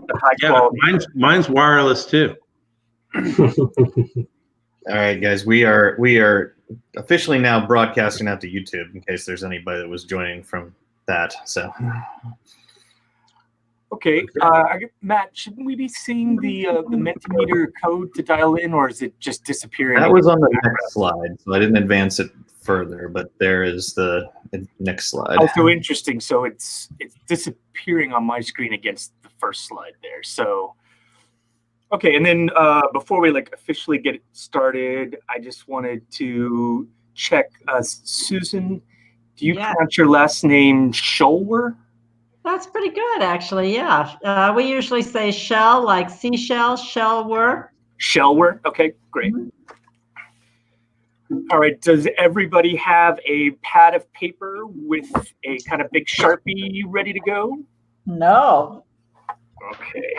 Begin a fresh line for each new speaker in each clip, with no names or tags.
the high quality.
Mine's wireless too.
All right, guys, we are officially now broadcasting out to YouTube in case there's anybody that was joining from that. So,
okay, Matt, shouldn't we be seeing the Mentimeter code to dial in, or is it just disappearing?
that was on the next slide, so I didn't advance it further, but there is the next slide.
Oh, so interesting. So it's disappearing on my screen against the first slide there. So, okay, and then before we officially get started, I just wanted to check, Susan, do you pronounce your last name Scholwer?
That's pretty good, actually. Yeah, we usually say shell, like seashell, Schelwer.
Schelwer. Okay, great. Mm-hmm. All right. Does everybody have a pad of paper with a kind of big Sharpie ready to go?
No.
Okay.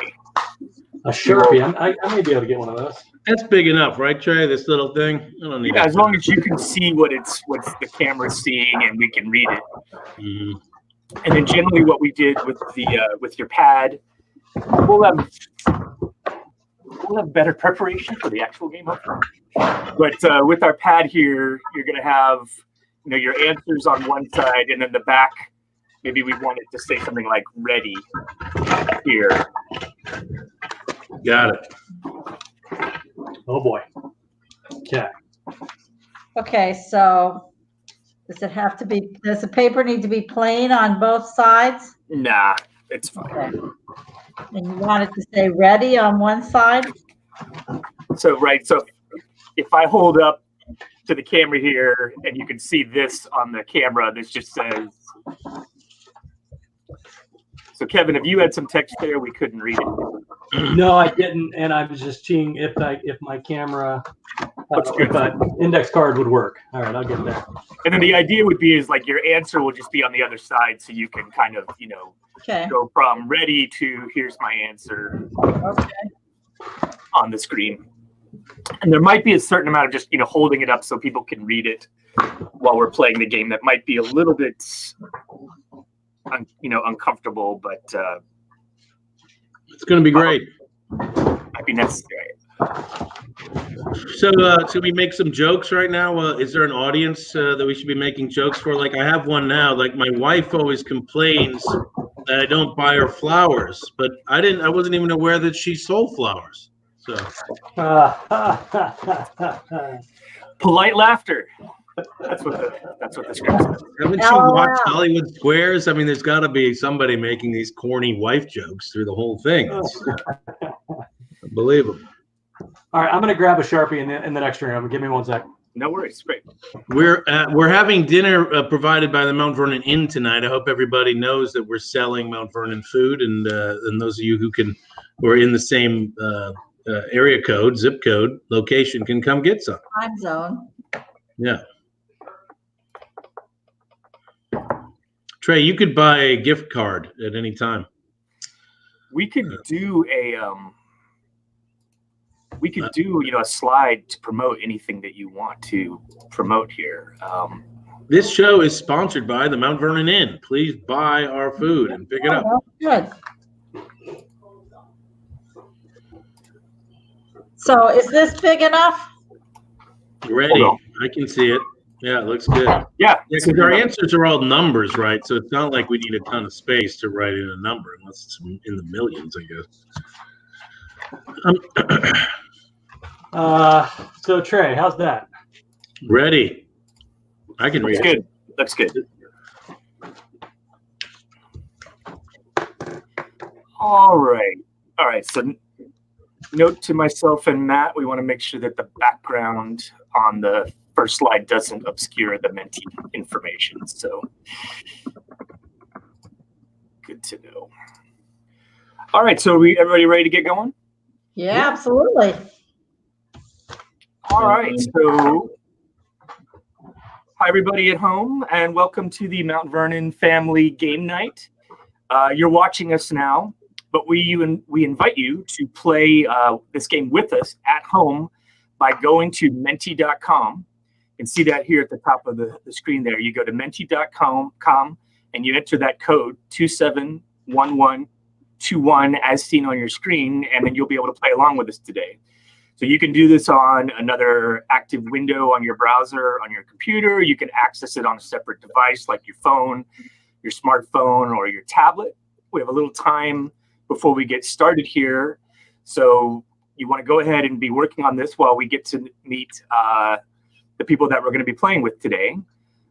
A Sharpie. I may be able to get one of those.
That's big enough, right, Trey? This little thing. I don't need.
Yeah, as long as you can see what the camera's seeing and we can read it.
Mm-hmm.
And then generally, what we did with with your pad, we'll have better preparation for the actual game, hopefully. But with our pad here, you're going to have your answers on one side, and then the back. Maybe we want it to say something like "ready" here.
Got it.
Oh boy. Okay.
Okay, so does the paper need to be plain on both sides?
Nah, it's fine.
Okay. And you want it to say ready on one side?
So if I hold up to the camera here and you can see this on the camera, this just says. So Kevin, if you had some text there, we couldn't read it.
No, I didn't, and I was just seeing if my camera, if an index card would work. All right, I'll get that.
And then the idea would be is your answer will just be on the other side, so you can kind of go from ready to here's my answer on the screen. And there might be a certain amount of just holding it up so people can read it while we're playing the game. That might be a little bit uncomfortable, but
it's going to be great.
Might be necessary.
So, should we make some jokes right now? Is there an audience that we should be making jokes for? I have one now. My wife always complains that I don't buy her flowers, but I wasn't even aware that she sold flowers. So,
polite laughter. That's what the script says.
Haven't you watched Hollywood Squares? I mean, there's got to be somebody making these corny wife jokes through the whole thing. It's unbelievable.
All right, I'm going to grab a Sharpie in the next room. Give me 1 sec.
No worries. Great.
We're having dinner provided by the Mount Vernon Inn tonight. I hope everybody knows that we're selling Mount Vernon food, and those of you who are in the same area code, zip code, location can come get some.
Time zone.
Yeah. Trey, you could buy a gift card at any time.
We could do a slide to promote anything that you want to promote here.
This show is sponsored by the Mount Vernon Inn. Please buy our food and pick it up.
Good. So is this big enough?
Ready. I can see it. Yeah, it looks good.
Yeah,
because our answers are all numbers, right? So it's not like we need a ton of space to write in a number, unless it's in the millions,
I guess. So Trey, how's that?
Ready. I can read it.
Looks good. All right. So note to myself and Matt, we want to make sure that the background on the first slide doesn't obscure the Menti information. So good to know. All right. So are everybody ready to get going?
Yeah, absolutely.
All right. So hi, everybody at home, and welcome to the Mount Vernon Family Game Night. You're watching us now, but we invite you to play this game with us at home by going to menti.com. You can see that here at the top of the screen there. You go to menti.com and you enter that code 2711 3, 2, 1 as seen on your screen, and then you'll be able to play along with us today. So you can do this on another active window on your browser, on your computer. You can access it on a separate device like your phone, your smartphone, or your tablet. We have a little time before we get started here. So you want to go ahead and be working on this while we get to meet the people that we're going to be playing with today.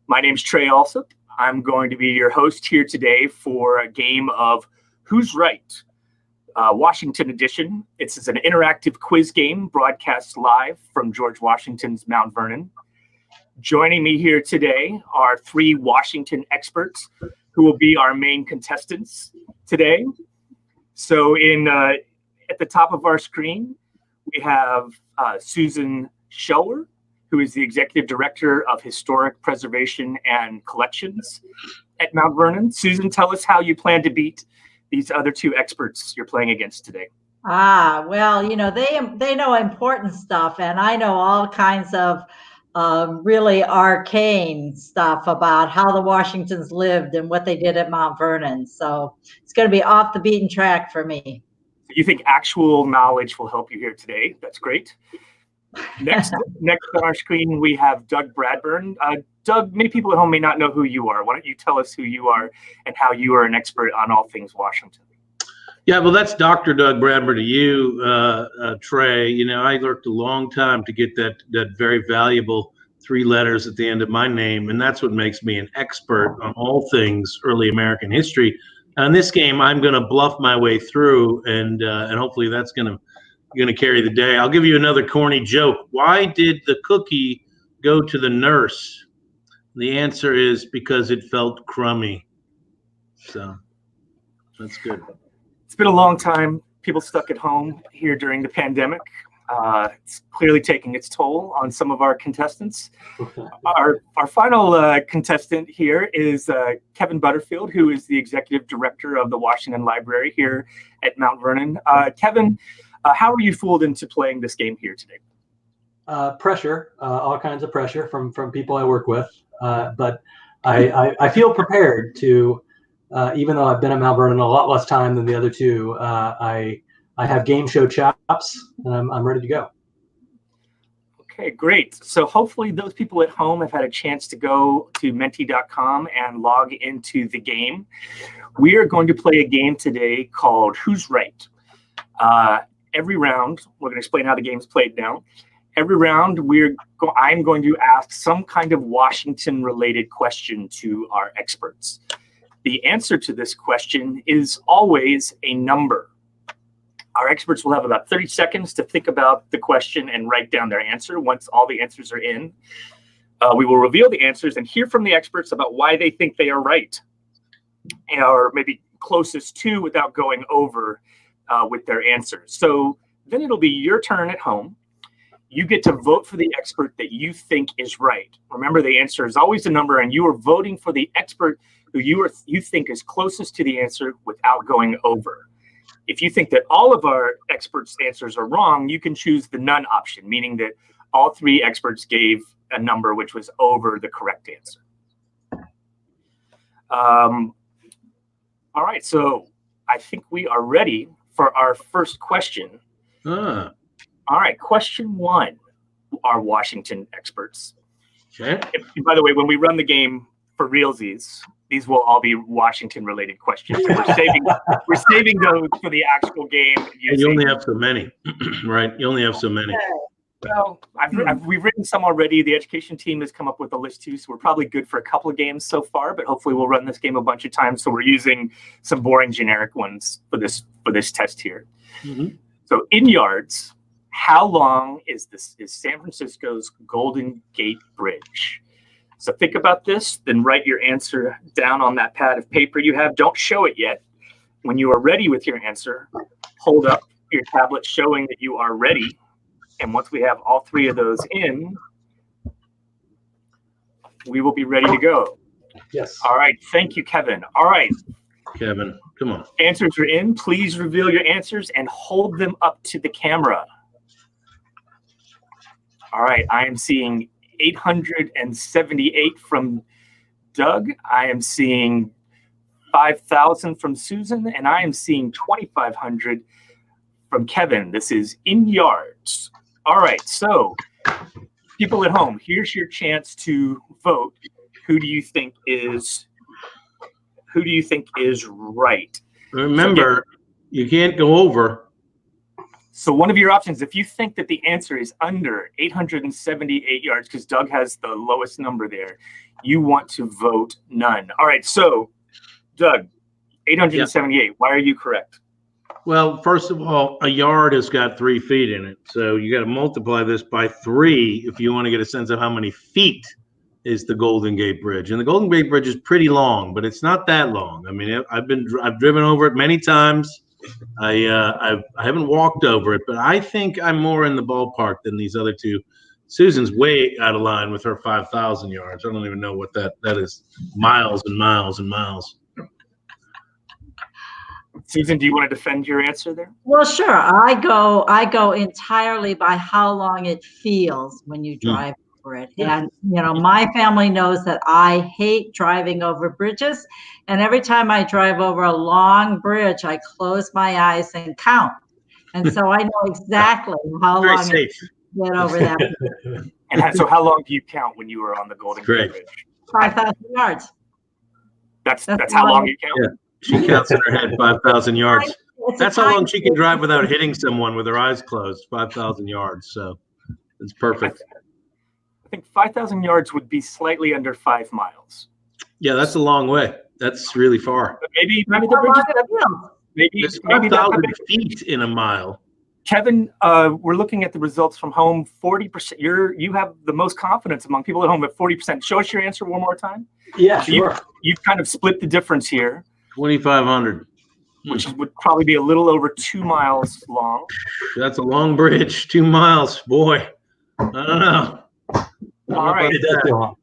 My name's Trey Alsop. I'm going to be your host here today for a game of Who's Right? Washington edition. It's an interactive quiz game broadcast live from George Washington's Mount Vernon. Joining me here today are 3 Washington experts who will be our main contestants today. So at the top of our screen, we have Susan Scheller, who is the Executive Director of Historic Preservation and Collections at Mount Vernon. Susan, tell us how you plan to beat these other 2 experts you're playing against today.
Well, they know important stuff, and I know all kinds of really arcane stuff about how the Washingtons lived and what they did at Mount Vernon. So it's going to be off the beaten track for me.
You think actual knowledge will help you here today? That's great. Next on our screen, we have Doug Bradburn. Doug, many people at home may not know who you are. Why don't you tell us who you are and how you are an expert on all things Washington?
Yeah, well, that's Dr. Doug Bradburn to you, Trey. I worked a long time to get that very valuable 3 letters at the end of my name, and that's what makes me an expert on all things early American history. In this game, I'm going to bluff my way through, and hopefully that's going to carry the day. I'll give you another corny joke. Why did the cookie go to the nurse? The answer is because it felt crummy. So that's good.
It's been a long time. People stuck at home here during the pandemic. It's clearly taking its toll on some of our contestants. Our final contestant here is Kevin Butterfield, who is the Executive Director of the Washington Library here at Mount Vernon. Kevin, how are you fooled into playing this game here today?
Pressure, all kinds of pressure from people I work with. But I feel prepared to, even though I've been at Mount Vernon a lot less time than the other 2, I have game show chops, and I'm ready to go.
Okay, great. So hopefully those people at home have had a chance to go to menti.com and log into the game. We are going to play a game today called Who's Right? Every round, we're going to explain how the game's played now. Every round, I'm going to ask some kind of Washington-related question to our experts. The answer to this question is always a number. Our experts will have about 30 seconds to think about the question and write down their answer. Once all the answers are in, we will reveal the answers and hear from the experts about why they think they are right, or maybe closest to without going over with their answers. So then it'll be your turn at home. You get to vote for the expert that you think is right. Remember, the answer is always a number, and you are voting for the expert who you think is closest to the answer without going over. If you think that all of our experts' answers are wrong, you can choose the none option, meaning that all 3 experts gave a number which was over the correct answer. All right, so I think we are ready for our first question. All right, question 1, our Washington experts.
Okay.
And by the way, when we run the game for realsies, these will all be Washington-related questions. We're saving those for the actual game.
And you only have so many, right? You only have so many.
Well, we've written some already. The education team has come up with a list too, so we're probably good for a couple of games so far. But hopefully, we'll run this game a bunch of times. So we're using some boring generic ones for this test here. Mm-hmm. So in yards, how long is San Francisco's Golden Gate Bridge? So think about this, then write your answer down on that pad of paper you have. Don't show it yet. When you are ready with your answer, hold up your tablet showing that you are ready. And once we have all 3 of those in, we will be ready to go.
Yes.
All right. Thank you, Kevin. All right.
Kevin, come on.
Answers are in. Please reveal your answers and hold them up to the camera. All right. I am seeing 878 from Doug. I am seeing 5,000 from Susan, and I am seeing 2,500 from Kevin. This is in yards. All right, so people at home, here's your chance to vote. Who do you think is right?
Remember, you can't go over.
So one of your options, if you think that the answer is under 878 yards, because Doug has the lowest number there, you want to vote none. All right, so Doug, 878. Why are you correct?
Well, first of all, a yard has got 3 feet in it. So you got to multiply this by 3 if you want to get a sense of how many feet is the Golden Gate Bridge. And the Golden Gate Bridge is pretty long, but it's not that long. I mean, I've driven over it many times. I haven't walked over it, but I think I'm more in the ballpark than these other two. Susan's way out of line with her 5,000 yards. I don't even know what that is. Miles and miles and miles.
Susan, do you want to defend your answer there?
Well, sure. I go entirely by how long it feels when you drive over it. And, my family knows that I hate driving over bridges. And every time I drive over a long bridge, I close my eyes and count. And so I know exactly how
Very
long
safe.
it get over that.
And so how long do you count when you were on the Golden Gate Bridge?
5,000 yards.
That's how long you count?
Yeah. She counts in her head 5,000 yards. That's how long she can drive without hitting someone with her eyes closed, 5,000 yards. So it's perfect.
I think 5,000 yards would be slightly under 5 miles.
Yeah, that's a long way. That's really far.
But maybe the bridge is maybe
There's
maybe
5,000 feet in a mile.
Kevin, we're looking at the results from home. 40%. You have the most confidence among people at home at 40%. Show us your answer one more time.
Yeah, sure.
You've kind of split the difference here.
2,500.
Which would probably be a little over 2 miles long.
That's a long bridge. 2 miles, boy. I don't know.
All right.
It does feel long.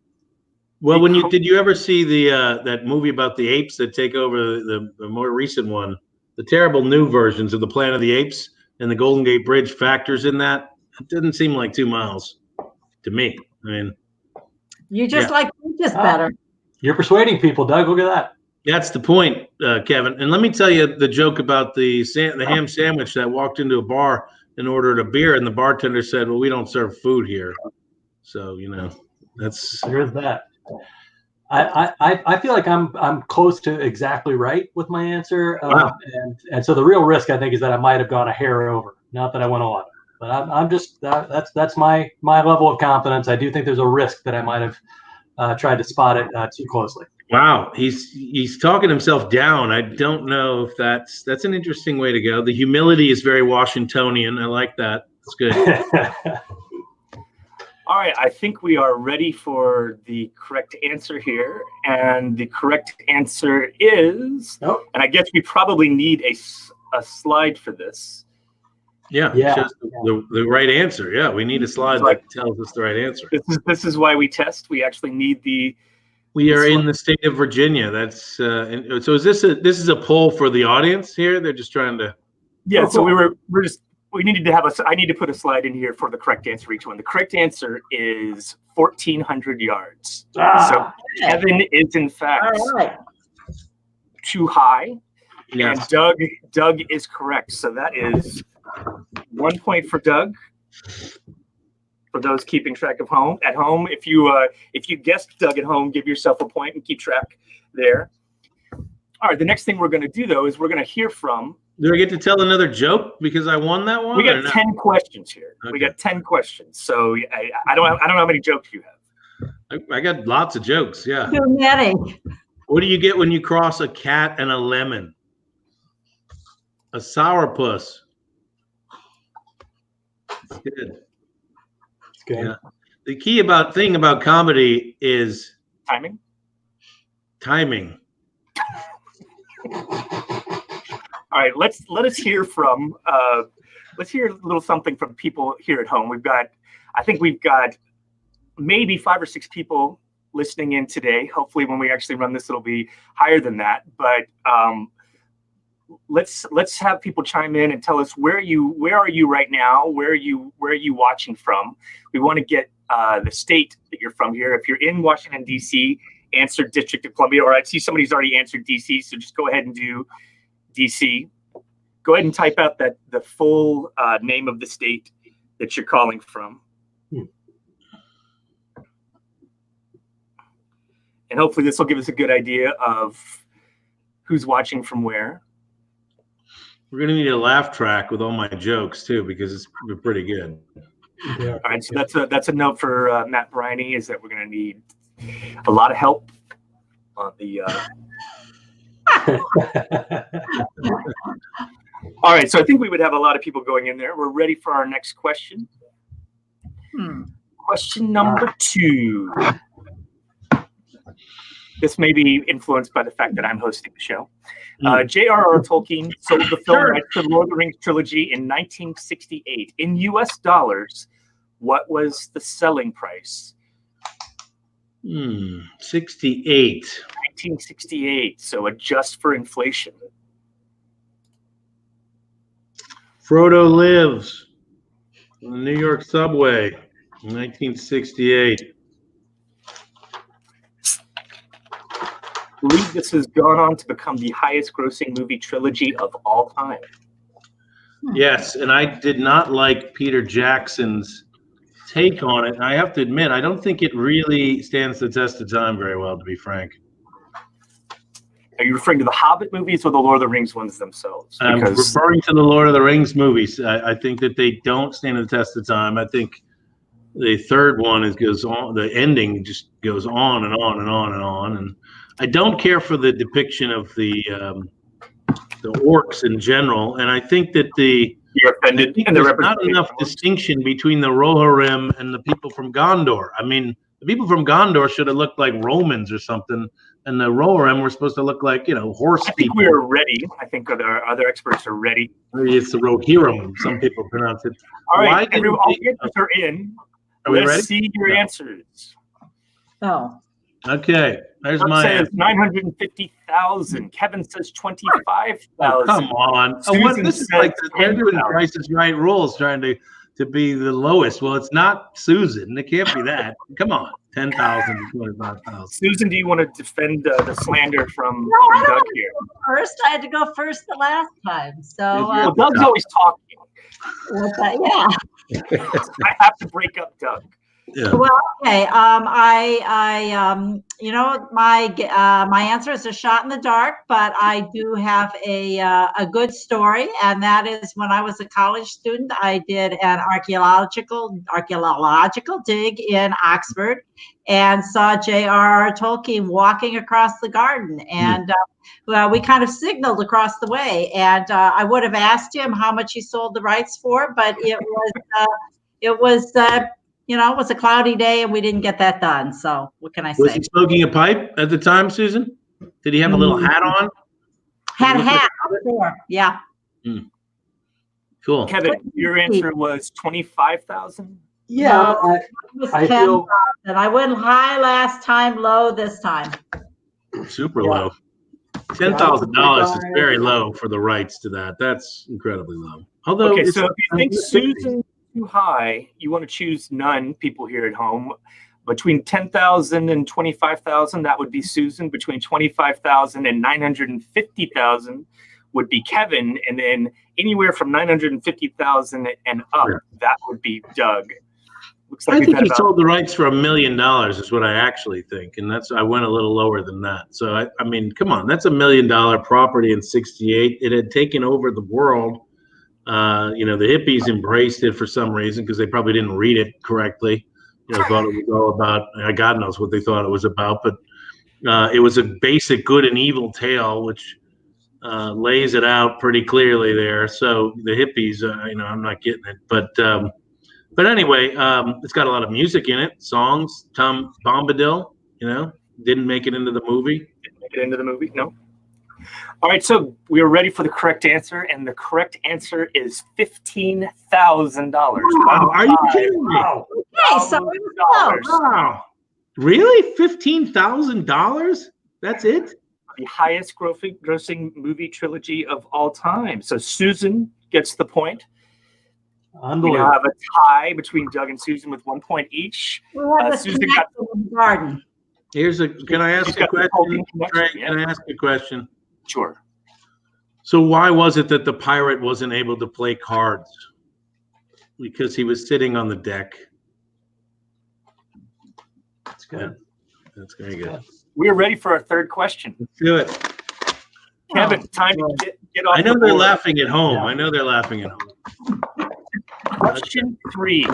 Well, did you ever see that movie about the apes that take over the more recent one, the terrible new versions of the Planet of the Apes, and the Golden Gate Bridge factors in that? It didn't seem like 2 miles to me. I mean,
You just like bridges better.
You're persuading people, Doug. Look at that.
that's the point, Kevin. And let me tell you the joke about the ham sandwich that walked into a bar and ordered a beer, and the bartender said, "Well, we don't serve food here." So that's
There's that. I feel like I'm close to exactly right with my answer,
Wow.
and so the real risk I think is that I might have gone a hair over. Not that I went a lot, but I'm just that's my level of confidence. I do think there's a risk that I might have tried to spot it too closely.
wow. He's talking himself down. I don't know if that's an interesting way to go. The humility is very Washingtonian. I like that. It's good.
All right, I think we are ready for the correct answer here. And the correct answer is, and I guess we probably need a slide for this.
Yeah. Shows the right answer. Yeah, we need a slide that tells us the right answer.
This is why we test. We actually need
We are in the state of Virginia. That's so. Is this a poll for the audience here? They're just trying to.
Yeah. So we needed to I need to put a slide in here for the correct answer for each one. The correct answer is 1,400 yards. So Kevin is in fact too high.
Yes.
And Doug is correct. So that is 1 point for Doug. For those keeping track at home, if you guessed Doug at home, give yourself a point and keep track there. All right. The next thing we're going to do though is we're going to hear from.
Do I get to tell another joke because I won that one?
We got 10 questions here. Okay. We got 10 questions. So I don't know how many jokes you have.
I got lots of jokes. Yeah.
Too many.
What do you get when you cross a cat and a lemon? A sourpuss. It's good.
It's good.
Yeah. The key thing about comedy is timing.
All right, let us hear from let's hear a little something from people here at home. I think we've got maybe 5 or 6 people listening in today. Hopefully when we actually run this, it'll be higher than that. But let's have people chime in and tell us where are you right now? Where are you watching from? We want to get the state that you're from here. If you're in Washington, D.C., answered District of Columbia, or I see somebody's already answered DC, so just go ahead and do DC. Go ahead and type out the full name of the state that you're calling from. And hopefully this will give us a good idea of who's watching from where.
We're going to need a laugh track with all my jokes, too, because it's pretty good.
All right, so that's a note for Matt Briney, is that we're going to need a lot of help on the... All right, so I think we would have a lot of people going in there. We're ready for our next question. Question number 2. This may be influenced by the fact that I'm hosting the show. J.R.R. Tolkien sold the film rights to the Lord of the Rings trilogy in 1968. In U.S. dollars, what was the selling price?
68.
1968, so adjust for inflation.
Frodo Lives on the New York subway in 1968.
I believe this has gone on to become the highest grossing movie trilogy of all time.
Yes, and I did not like Peter Jackson's take on it. I have to admit, I don't think it really stands the test of time very well, to be frank.
Are you referring to the Hobbit movies or the Lord of the Rings ones themselves?
I'm referring to the Lord of the Rings movies. I think that they don't stand the test of time. I think the third one goes on. The ending just goes on and on and on and on. And I don't care for the depiction of the orcs in general. And I think that
you're offended. And
there's not enough distinction between the Rohirrim and the people from Gondor. I mean, the people from Gondor should have looked like Romans or something. And the Rohirrim were supposed to look like, horse people. I think
we're ready. I think other experts are ready.
Maybe it's the Rohirrim. Some people pronounce it.
All right, everyone, all the answers are in.
Are we ready?
Let's see your answers.
Oh.
Okay, there's my
answer. 950,000. Kevin says 25,000.
Oh, come on. This is like they're doing the Price is Right rules, trying to be the lowest. Well, it's not Susan. It can't be that. Come on. 10,000 to 25,000.
Susan, do you want to defend the slander from Doug here?
First, I had to go first the last time. So
well, Doug's always talking.
Yeah.
I have to break up Doug.
Yeah.
Well, okay. My answer is a shot in the dark, but I do have a good story, and that is when I was a college student, I did an archaeological dig in Oxford, and saw J.R.R. Tolkien walking across the garden, and we kind of signaled across the way, and I would have asked him how much he sold the rights for, but it was a cloudy day and we didn't get that done. So what can I say?
Was he smoking a pipe at the time, Susan? Did he have a little hat on?
Had a hat. Sure. Yeah.
Cool.
Kevin, your answer was 25,000?
Yeah.
No, I feel I went high last time, low this time.
Super low. $10,000 is very low for the rights to that. That's incredibly low. Although,
okay, so if you think Susan too high, you want to choose none, people here at home. Between 10,000 and 25,000, that would be Susan. Between 25,000 and 950,000 would be Kevin. And then anywhere from 950,000 and up, that would be Doug. Looks like
I think he sold the rights for $1 million is what I actually think. And I went a little lower than that. So, I mean, come on, that's $1 million property in 68. It had taken over the world. The hippies embraced it for some reason because they probably didn't read it correctly. Thought it was all about, God knows what they thought it was about, but it was a basic good and evil tale, which lays it out pretty clearly there. So the hippies, I'm not getting it, but anyway, it's got a lot of music in it, songs. Tom Bombadil, didn't make it into the movie.
Didn't make it into the movie, no. All right, so we are ready for the correct answer, and the correct answer is $15,000.
Wow, are you kidding me?
Okay, so
wow. Really? $15,000? That's it?
The highest grossing movie trilogy of all time. So Susan gets the point. We now have a tie between Doug and Susan with 1 point each.
Susan got the garden.
Can I ask a question? Trey, can I ask a question?
Sure.
So why was it that the pirate wasn't able to play cards? Because he was sitting on the deck.
That's good.
That's very good.
We're ready for our third question.
Let's do it.
Kevin, time to get off
I know
the
they're
board.
laughing at home.
Yeah.
I know they're laughing at home.
Question 3.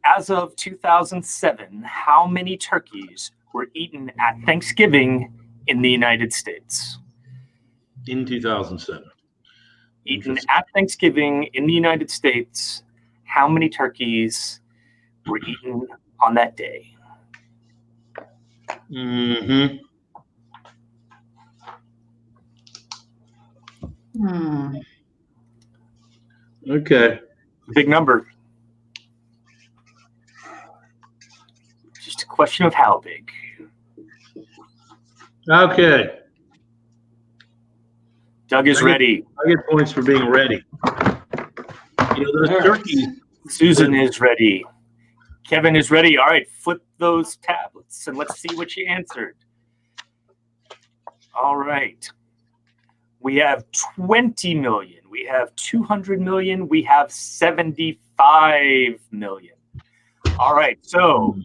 As of 2007, how many turkeys were eaten at Thanksgiving in the United States?
In 2007.
Eaten at Thanksgiving in the United States, how many turkeys were eaten on that day?
Mm-hmm. Okay.
Big number. Just a question of how big.
Okay.
Doug is ready.
I get points for being ready. You know, those turkeys.
Susan is ready. Kevin is ready. All right, flip those tablets and let's see what you answered. All right. We have 20 million. We have 200 million. We have 75 million. All right. So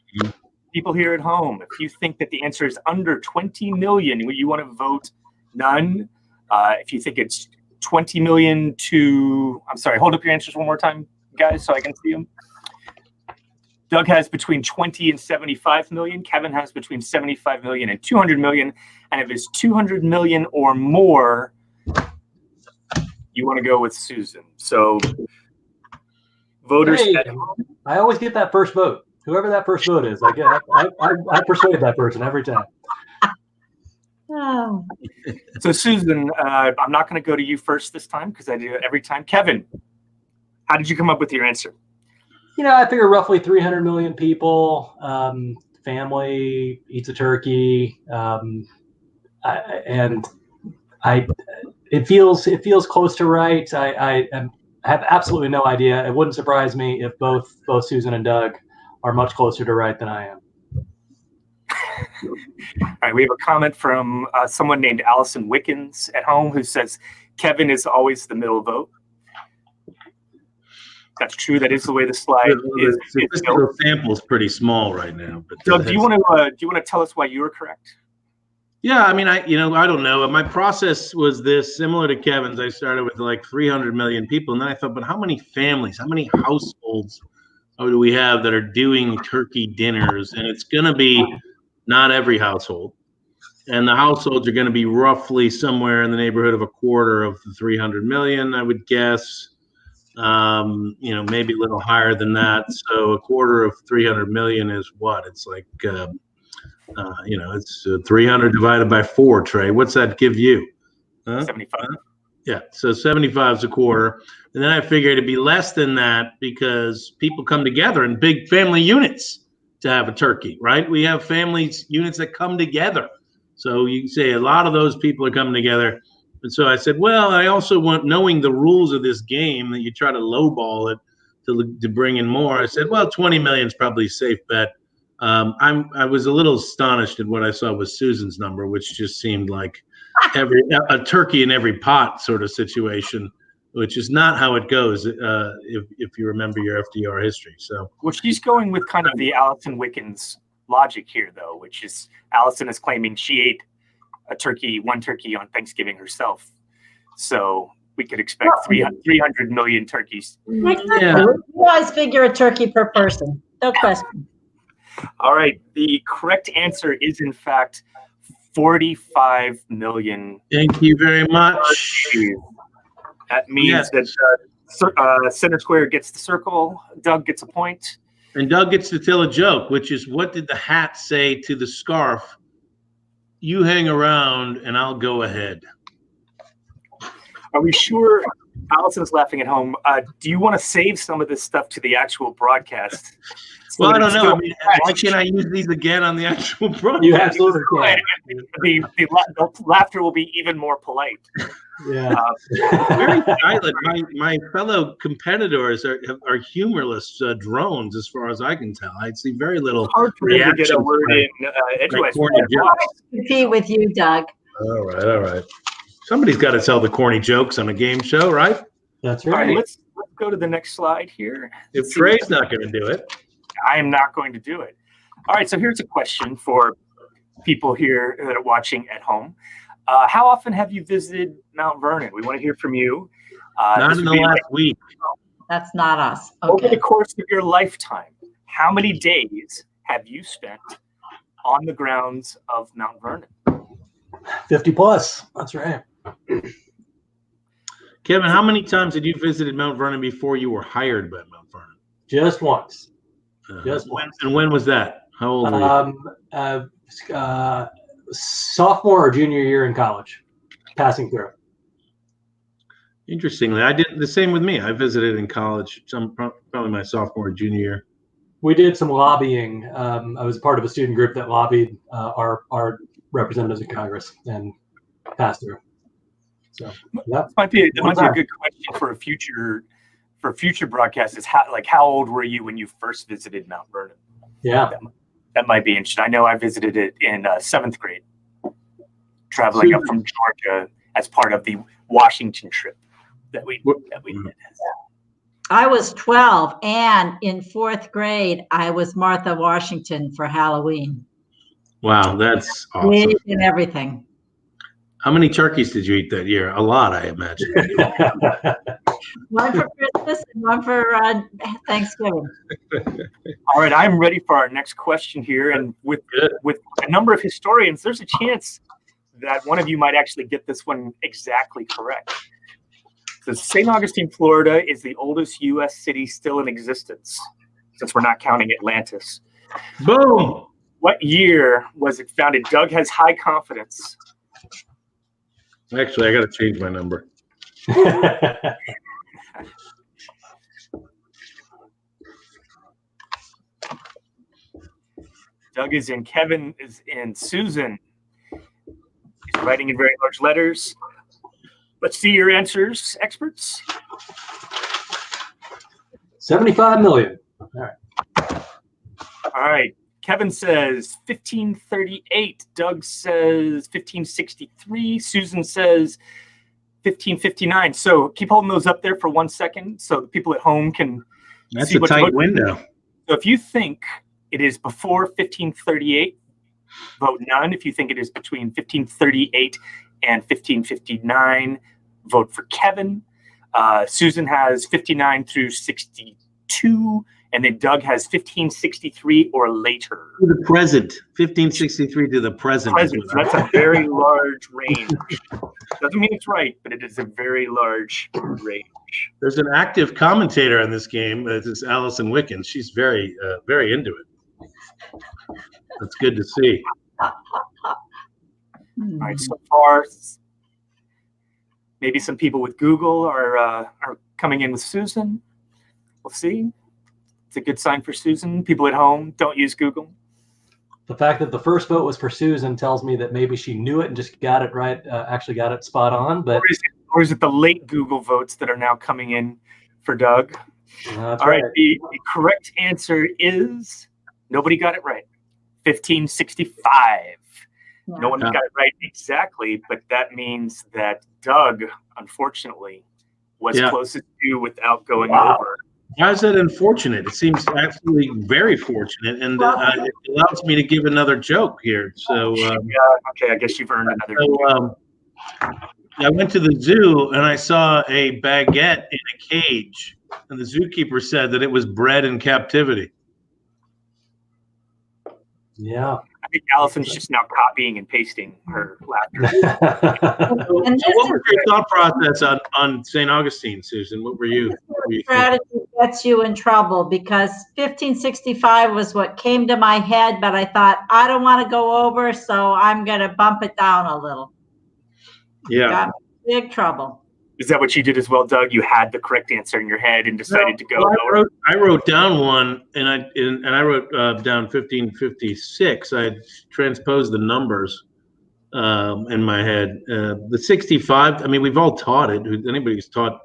people here at home, if you think that the answer is under 20 million, you want to vote none. If you think it's 20 million to, I'm sorry, hold up your answers one more time, guys, so I can see them. Doug has between 20 and 75 million. Kevin has between 75 million and 200 million. And if it's 200 million or more, you want to go with Susan. So voters at home.
I always get that first vote. Whoever that first vote is, I persuade that person every time.
Oh.
So Susan, I'm not going to go to you first this time because I do it every time. Kevin, how did you come up with your answer?
You know, I figure roughly 300 million people, family eats a turkey, it feels close to right. I have absolutely no idea. It wouldn't surprise me if both Susan and Doug are much closer to right than I am.
All right, we have a comment from someone named Allison Wickens at home who says Kevin is always the middle vote. That's true. That is the way the slide is.
The sample is pretty small right now. But
Doug, do you want to tell us why you were correct?
Yeah, I mean, I don't know. My process was this, similar to Kevin's. I started with like 300 million people, and then I thought, but how many families, how many households do we have that are doing turkey dinners? And it's going to be not every household, and the households are going to be roughly somewhere in the neighborhood of a quarter of the 300 million, I would guess. Maybe a little higher than that. So a quarter of 300 million is what? It's like, it's 300 divided by 4, Trey. What's that give you?
75.
Yeah, so 75 is a quarter. And then I figured it'd be less than that because people come together in big family units to have a turkey, right? We have families, units that come together. So you can say a lot of those people are coming together. And so I said, well, I also want, knowing the rules of this game, that you try to lowball it to bring in more. I said, well, 20 million is probably a safe bet. I was a little astonished at what I saw with Susan's number, which just seemed like a turkey in every pot sort of situation, which is not how it goes if you remember your FDR history. So,
well, she's going with kind of the Allison Wickens logic here, though, which is Allison is claiming she ate one turkey on Thanksgiving herself. So we could expect 300 million turkeys.
Yeah. You guys figure a turkey per person. No question.
All right. The correct answer is, in fact, 45 million.
Thank you very much.
That means that Center Square gets the circle. Doug gets a point.
And Doug gets to tell a joke, which is, what did the hat say to the scarf? You hang around and I'll go ahead.
Are we sure Allison's laughing at home. Do you want to save some of this stuff to the actual broadcast?
Well, I
that
don't
it's
know.
still
I mean,
fresh?
why can't I use these again on the actual broadcast?
You absolutely can.
The laughter will be even more polite.
Yeah.
Very silent. My fellow competitors are humorless drones, as far as I can tell. I see very little
Hard for me to get a
reaction.
word in edgewise.
corny jokes.
Compete with you, Doug.
All right. Somebody's got to tell the corny jokes on a game show, right?
That's
All right,
right.
let's go to the next slide here.
If Trey's not going to do it.
I am not going to do it. All right, so here's a question for people here that are watching at home. How often have you visited Mount Vernon? We want to hear from you.
Not
This
in
would
the
be
last week.
That's not us.
over the
Okay.
course of your lifetime. How many days have you spent on the grounds of Mount Vernon?
50 plus. That's right.
Kevin, how many times had you visited Mount Vernon before you were hired by Mount Vernon?
Just once. Just
When,
once.
and when was that? How old were you?
Sophomore or junior year in college, passing through.
Interestingly, I did the same with me. I visited in college, probably my sophomore or junior year.
We did some lobbying. I was part of a student group that lobbied our representatives in Congress and passed through. So, yeah.
That might be a good question for a future broadcast. Is how old were you when you first visited Mount Vernon?
Yeah.
That might be interesting. I know I visited it in 7th grade, traveling up from Georgia as part of the Washington trip that we did.
I was 12, and in 4th grade, I was Martha Washington for Halloween.
Wow, that's awesome.
Cake and everything.
How many turkeys did you eat that year? A lot, I imagine.
One for Christmas and one for Thanksgiving.
All right, I'm ready for our next question here, and with a number of historians, there's a chance that one of you might actually get this one exactly correct. So St. Augustine, Florida is the oldest U.S. city still in existence, since we're not counting Atlantis.
Boom!
What year was it founded? Doug has high confidence.
Actually, I got to change my number.
Doug is in, Kevin is in, Susan is writing in very large letters. Let's see your answers, experts.
75 million.
All right. Kevin says 1538. Doug says 1563. Susan says 1559. So keep holding those up there for 1 second so the people at home can
That's
see
a
what
tight
vote.
window.
So if you think it is before 1538, vote none. If you think it is between 1538 and 1559, vote for Kevin. Susan has 59 through 62. And then Doug has 1563 or later.
To the present, 1563 to the present.
So that's a very large range. Doesn't mean it's right, but it is a very large range.
There's an active commentator in this game. This is Allison Wickens. She's very, very into it. That's good to see.
All right, so far, maybe some people with Google are coming in with Susan. We'll see. It's a good sign for Susan. People at home, don't use Google.
The fact that the first vote was for Susan tells me that maybe she knew it and just got it right, actually got it spot on. But
Or is it the late Google votes that are now coming in for Doug?
that's
All right, the correct answer is nobody got it right. 1565. No one got it right exactly, but that means that Doug, unfortunately, was closest to without going over.
Why is that unfortunate? It seems actually very fortunate, and it allows me to give another joke here. So,
okay, I guess you've earned another.
So, I went to the zoo and I saw a baguette in a cage, and the zookeeper said that it was bred in captivity.
Yeah.
I think Allison's just now copying and pasting her laughter.
So what was your thought process on St. Augustine, Susan? What were you?
Strategy gets you in trouble because 1565 was what came to my head, but I thought I don't want to go over, so I'm going to bump it down a little.
Yeah.
Got big trouble.
Is that what you did as well, Doug? You had the correct answer in your head and decided to go
Well,
lower?
I wrote down one, and I wrote down 1556. I transposed the numbers in my head. The 65. I mean, we've all taught it. Anybody who's taught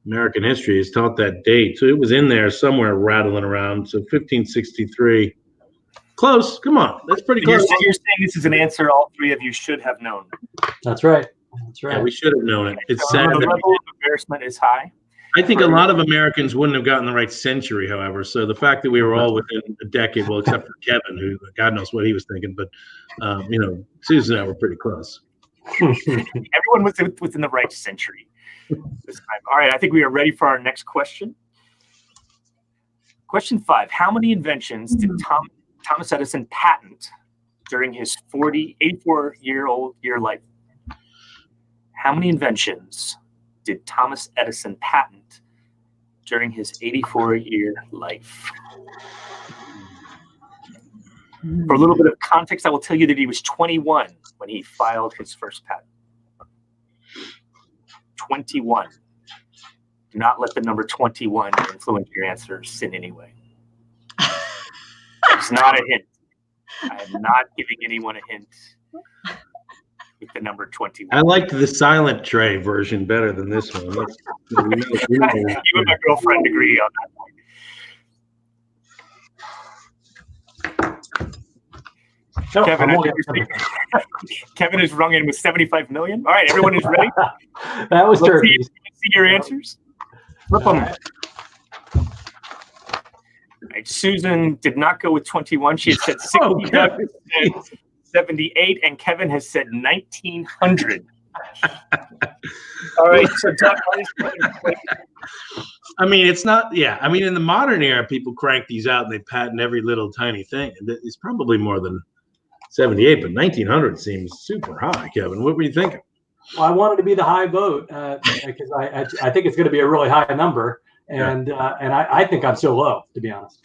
American history has taught that date, so it was in there somewhere, rattling around. So 1563. Close. Come on, that's pretty
You're
close.
saying this is an answer all three of you should have known.
That's right. That's right.
Yeah, we should have known it. It's
So
sad
the
that
level of embarrassment is high.
I think a lot of Americans wouldn't have gotten the right century, however. So the fact that we were all within a decade, well, except for Kevin, who God knows what he was thinking, but Susan and I were pretty close.
Everyone was within the right century this time. All right, I think we are ready for our next question. Question 5. How many inventions did Thomas Edison patent during his 84-year life? How many inventions did Thomas Edison patent during his 84-year life? For a little bit of context, I will tell you that he was 21 when he filed his first patent. 21. Do not let the number 21 influence your answers in any way. It's not a hint. I am not giving anyone a hint with the number 21.
I liked the silent tray version better than this one.
You and my girlfriend agree on that point.
No,
Kevin,
I won't
I think Kevin is rung in with 75 million. All right, everyone is ready.
That was
Let's
turkey.
see your answers. Flip them. All right, Susan did not go with 21. She had said 60.
Oh,
Doug has said 78, and Kevin has said 1900. All right, so Doug,
I mean, it's not. Yeah, I mean, in the modern era, people crank these out and they patent every little tiny thing. It's probably more than 78, but 1900 seems super high. Kevin, what were you thinking?
Well, I wanted to be the high vote because I think it's going to be a really high number, and I think I'm still low, to be honest.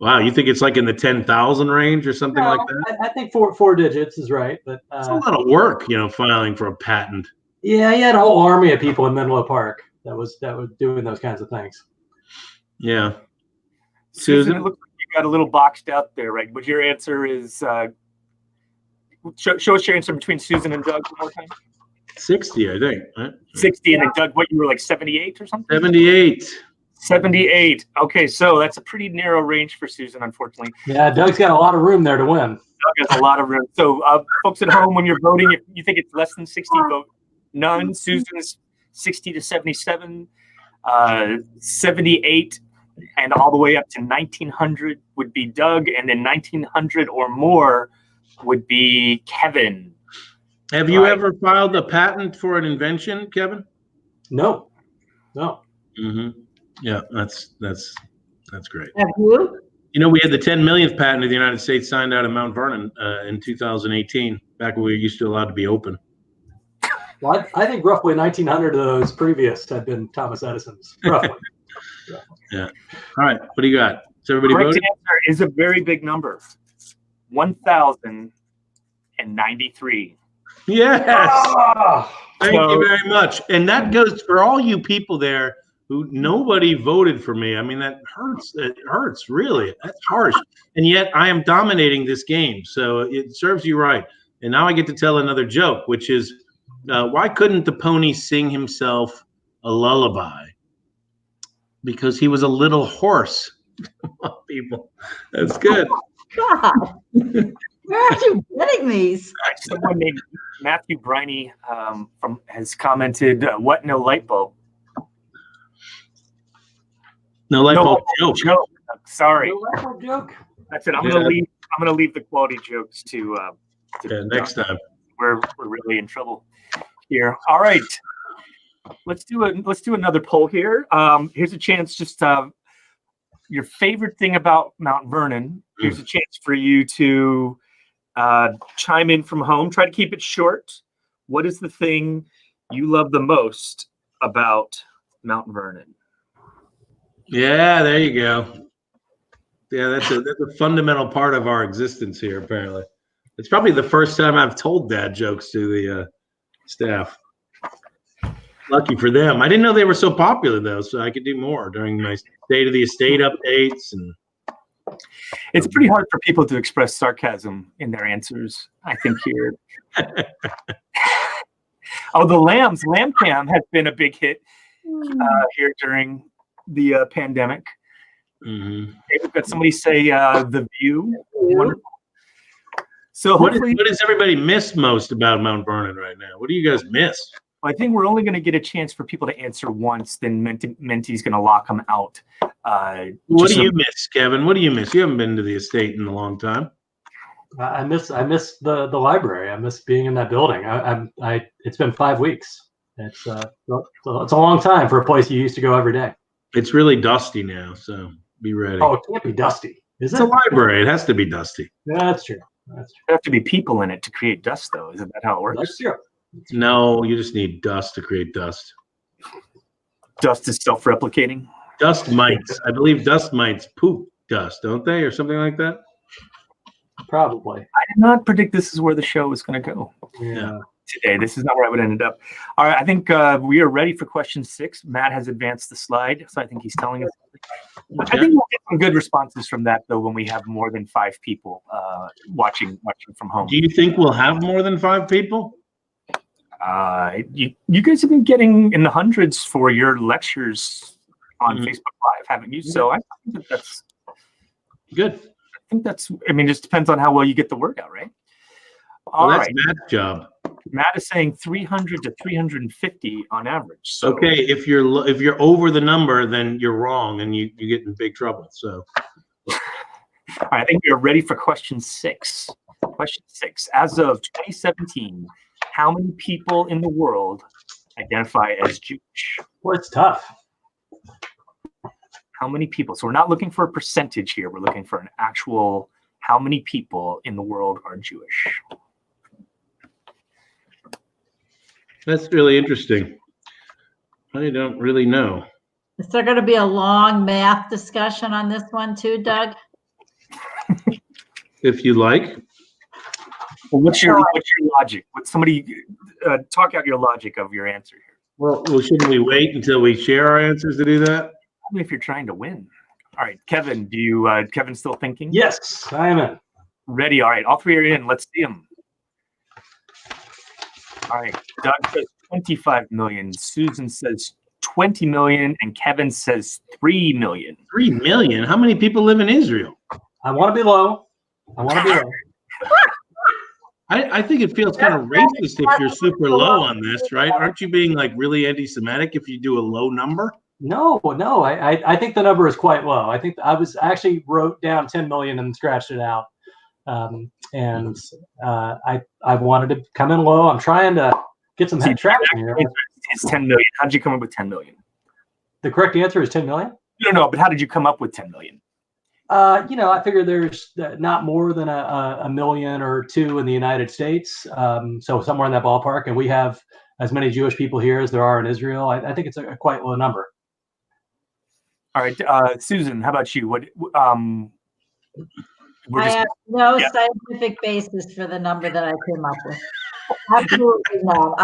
Wow, you think it's like in the 10,000 range or something like that?
I think four digits is right, but
It's a lot of work, filing for a patent.
yeah, you had a whole army of people in Menlo Park that was doing those kinds of things.
Yeah.
Susan, it looks like you got a little boxed out there, right? But your answer is show us your answer between Susan and Doug one more time.
60, I think. Right?
60, and then Doug, what, you were like 78 or something?
78.
78. Okay, so that's a pretty narrow range for Susan, unfortunately.
Yeah, Doug's got a lot of room there to win.
Doug has a lot of room. So, folks at home, when you're voting, if you think it's less than 60, vote none. Susan's 60 to 77, 78, and all the way up to 1900 would be Doug, and then 1900 or more would be Kevin.
Have you ever filed a patent for an invention, Kevin?
No.
Mm-hmm. Yeah, that's great.
Have you?
We had the 10 millionth patent of the United States signed out of Mount Vernon in 2018, back when we used to allowed to be open.
Well, I think roughly 1,900 of those previous had been Thomas Edison's, roughly.
Yeah. All right. What do you got? Is everybody
Correct
voting?
answer is a very big number. 1,093.
Yes.
Ah!
Thank you very much. And that goes for all you people there who nobody voted for me. I mean, that hurts. It hurts, really. That's harsh. And yet I am dominating this game. So it serves you right. And now I get to tell another joke, which is why couldn't the pony sing himself a lullaby? Because he was a little horse. People. That's good.
God. Where are you getting these?
Someone named Matthew Briney has commented, "What no light bulb?
No light bulb joke.
Sorry,
No light bulb joke.
that's it. I'm gonna leave the quality jokes to
Next time.
We're really in trouble here. All right, let's do another poll here. Here's a chance. Just your favorite thing about Mount Vernon. Here's a chance for you to chime in from home. Try to keep it short. What is the thing you love the most about Mount Vernon?
Yeah, there you go. Yeah, that's a fundamental part of our existence here, apparently. It's probably the first time I've told dad jokes to the staff. Lucky for them. I didn't know they were so popular though, so I could do more during my State of the Estate updates. And
It's pretty hard for people to express sarcasm in their answers, I think, here. Oh, the Lamb Cam has been a big hit here during the pandemic.
Mhm.
Okay, we've got somebody say The View. Wonderful. So
what
hopefully,
does everybody miss most about Mount Vernon right now? What do you guys miss?
I think we're only going to get a chance for people to answer once, then Menti's going to lock them out.
What do you miss, Kevin? What do you miss? You haven't been to the estate in a long time.
I miss the library. I miss being in that building. It's been 5 weeks. It's a long time for a place you used to go every day.
It's really dusty now, so be ready.
Oh, it can't be dusty, is
It's
it?
a library. It has to be dusty.
Yeah, that's true.
There have to be people in it to create dust, though. Isn't that how it works?
That's true.
No, you just need dust to create dust.
Dust is self-replicating.
Dust mites. I believe dust mites poop dust, don't they, or something like that?
Probably.
I did not predict this is where the show was going to go
Yeah.
today. This is not where I would have ended up. All right, I think we are ready for question 6. Matt has advanced the slide, so I think he's telling us. I think we'll get some good responses from that, though, when we have more than 5 people watching from home.
Do you think we'll have more than 5 people?
You guys have been getting in the hundreds for your lectures on Facebook Live, haven't you? So I think that's
Good.
I think that's. I mean, it just depends on how well you get the word out, right?
Well,
All
that's
right.
Matt's job.
Matt is saying 300 to 350 on average. So
Okay, if you're over the number, then you're wrong, and you get in big trouble. So
all right, I think we are ready for question 6. Question 6. As of 2017, how many people in the world identify as Jewish?
Well, it's tough.
How many people? So we're not looking for a percentage here. We're looking for an actual how many people in the world are Jewish.
that's really interesting. I don't really know.
Is there going to be a long math discussion on this one too, Doug?
If you like.
Well, what's your logic? What somebody talk out your logic of your answer here.
Well, shouldn't we wait until we share our answers to do that?
Only if you're trying to win. All right, Kevin, Kevin still thinking?
Yes, I am in.
Ready. All right, all 3 are in. Let's see them. All right, Doug says 25 million. Susan says 20 million, and Kevin says 3 million.
3 million? How many people live in Israel?
I want to be low.
I think it feels kind of racist if you're super low on this, right? Aren't you being like really anti-Semitic if you do a low number?
No. I think the number is quite low. I think I actually wrote down 10 million and scratched it out. I wanted to come in low. I'm trying to get some head traction here.
It's 10 million. How did you come up with 10 million?
The correct answer is 10 million.
No, but how did you come up with 10 million?
I figure there's not more than a million or 2 in the United States. So somewhere in that ballpark. And we have as many Jewish people here as there are in Israel. I think it's a quite low number.
All right, Susan, how about you?
I have no scientific basis for the number that I came up with. Absolutely not.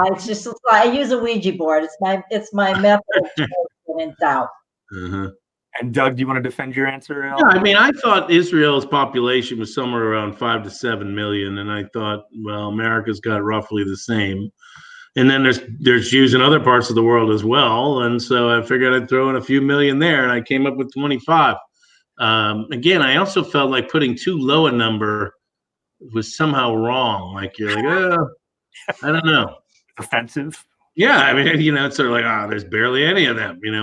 I use a Ouija board. It's my method of choice when in doubt.
Uh-huh.
And Doug, do you want to defend your answer?
Yeah, I mean, I thought Israel's population was somewhere around 5 to 7 million, and I thought, well, America's got roughly the same. And then there's Jews in other parts of the world as well, and so I figured I'd throw in a few million there, and I came up with 25. Again, I also felt like putting too low a number was somehow wrong. Like you're like, I don't know,
Offensive.
Yeah, I mean, it's sort of like, there's barely any of them, in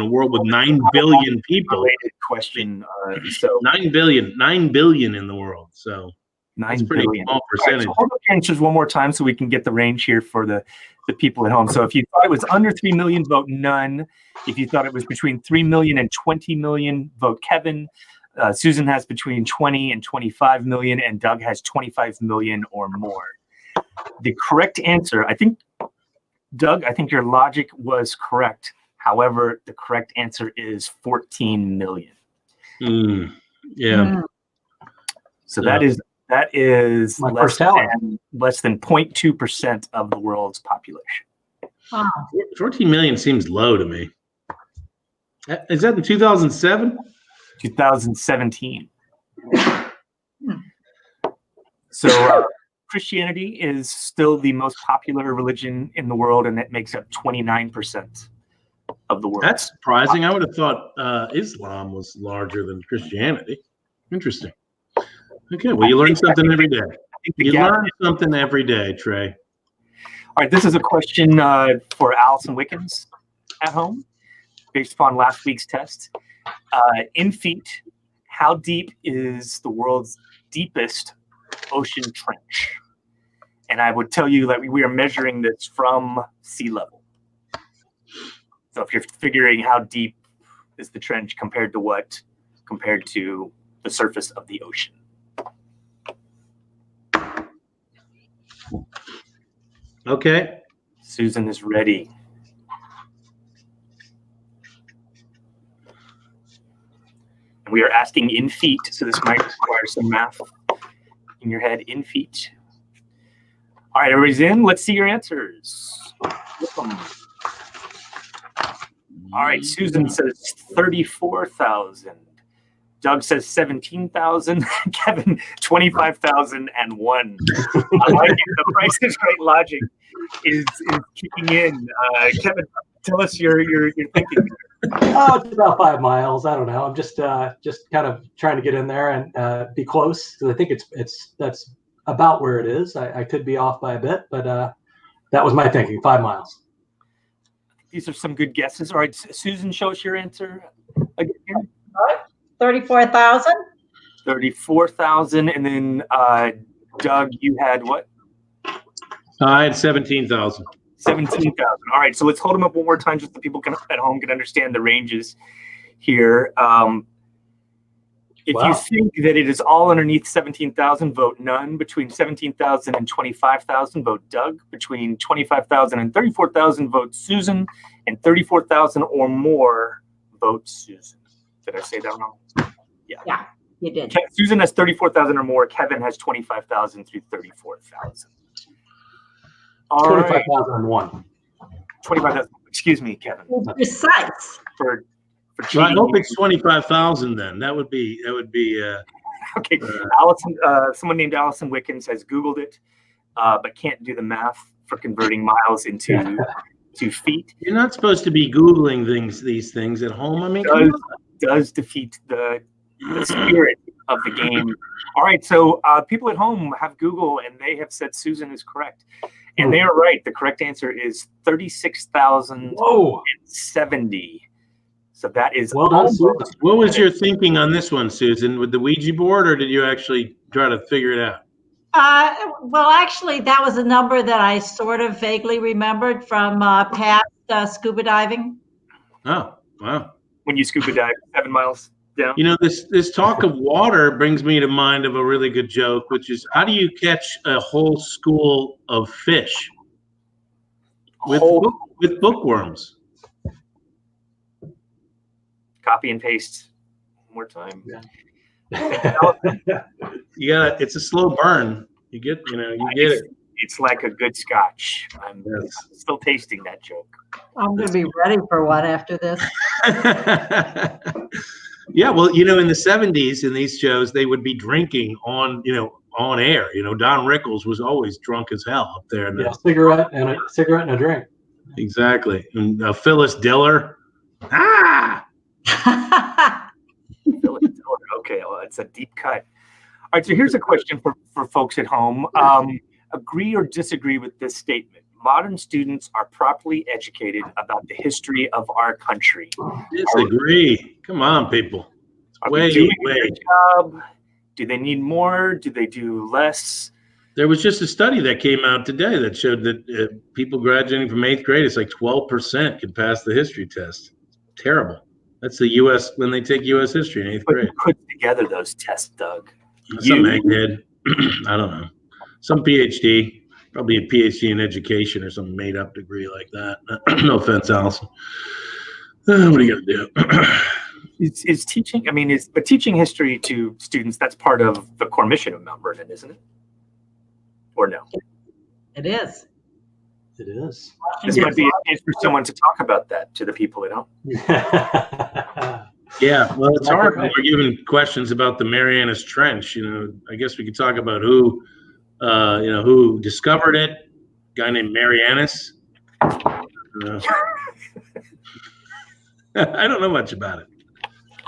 a world with 9 billion people.
Related question. So
9 billion in the world. So
9
pretty
billion.
small percentage.
Right, so hold up your answers one more time so we can get the range here for the people at home. So if you thought it was under 3 million, vote none. If you thought it was between 3 million and 20 million, vote Kevin. Susan has between 20 and 25 million, and Doug has 25 million or more. The correct answer, Doug, I think your logic was correct. However, the correct answer is 14 million.
Yeah.
So that is
my first tally.
less than 0.2% of the world's population.
Wow.
14 million seems low to me. Is that in 2007?
2017. So Christianity is still the most popular religion in the world, and it makes up 29% of the world.
That's surprising. I would have thought Islam was larger than Christianity. Interesting. Okay, well, you learn something every day. You learn something every day, Trey.
All right, this is a question for Allison Wickens at home, based upon last week's test. In feet, how deep is the world's deepest ocean trench? And I would tell you that we are measuring this from sea level. So if you're figuring how deep is the trench compared to what? Compared to the surface of the ocean.
Okay.
Susan is ready. And we are asking in feet, so this might require some math in your head. In feet. All right, everybody's in. Let's see your answers. Welcome. All right, Susan says 34,000. Doug says 17,000. Kevin, 25,001. I like it. The Price is Right logic is kicking in. Kevin, tell us your thinking.
Oh, it's about 5 miles. I don't know. I'm just kind of trying to get in there and be close, because I think that's about where it is. I could be off by a bit, but that was my thinking. 5 miles.
These are some good guesses. All right, Susan, show us your answer again.
All right, 34,000.
34,000, and then Doug, you had what?
I had 17,000.
17,000. All right, so let's hold them up one more time, just so people at home can understand the ranges here. If you think that it is all underneath 17,000, vote none. Between 17,000 and 25,000, vote Doug. Between 25,000 and 34,000, vote Susan. And 34,000 or more, vote Susan. Did I say that wrong?
Yeah, you did.
Susan has 34,000 or more. Kevin has 25,000 through 34,000.
25,001.
25,000. Excuse me, Kevin.
Precise.
For
Well, I hope it's 25,000 then. That would be.
Okay, Allison. Someone named Allison Wickens has Googled it, but can't do the math for converting miles into to feet.
You're not supposed to be Googling these things at home. I mean,
does defeat the spirit of the game. All right, so people at home have Google, and they have said Susan is correct. And they are right. The correct answer is 36,070. So that is
well done.
What was your thinking on this one, Susan? With the Ouija board, or did you actually try to figure it out?
Well, actually, that was a number that I sort of vaguely remembered from past scuba diving.
Oh, wow.
When you scuba dive 7 miles down.
You know, this talk of water brings me to mind of a really good joke, which is, how do you catch a whole school of fish with bookworms?
Copy and paste one more time.
Yeah.
It's a slow burn. You get it.
It's like a good scotch. I'm still tasting that joke.
I'm going to be ready for one after this.
Yeah, well, in the 70s in these shows, they would be drinking on air. Don Rickles was always drunk as hell up there.
Yeah, cigarette and a drink.
Exactly. And Phyllis Diller.
Okay, well, it's a deep cut. All right, so here's a question for folks at home. Agree or disagree with this statement? Modern students are properly educated about the history of our country.
Disagree. Come on, people.
Are we doing a good job? Do they need more? Do they do less?
There was just a study that came out today that showed that people graduating from 8th grade, it's like 12% can pass the history test. Terrible. That's the U.S. when they take U.S. history in 8th grade.
Who put together those tests, Doug?
Some egghead. I don't know. Some PhD. Probably a PhD in education or some made-up degree like that. No offense, Allison. What are you gonna do?
Is teaching? But teaching history to students, that's part of the core mission of Mount Vernon, isn't it? Or no?
It is.
It is.
This might be a chance for someone to talk about that to the people at home.
Yeah, well, it's hard when we're given questions about the Marianas Trench. I guess we could talk about who discovered it. A guy named Marianas. I don't know much about it.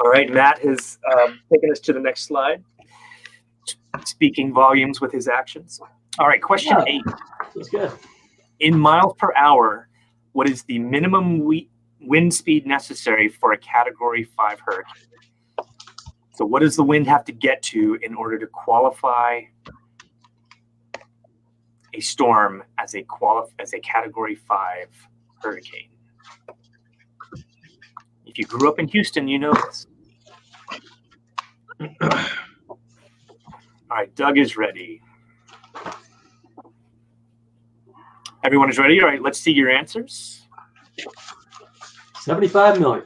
All right, Matt has taken us to the next slide, speaking volumes with his actions. All right, question 8.
That's good.
In miles per hour, what is the minimum wind speed necessary for a Category 5 hurricane? So what does the wind have to get to in order to qualify a storm as a Category 5 hurricane? If you grew up in Houston, you know this. All right, Doug is ready. Everyone is ready? All right, let's see your answers.
75 million.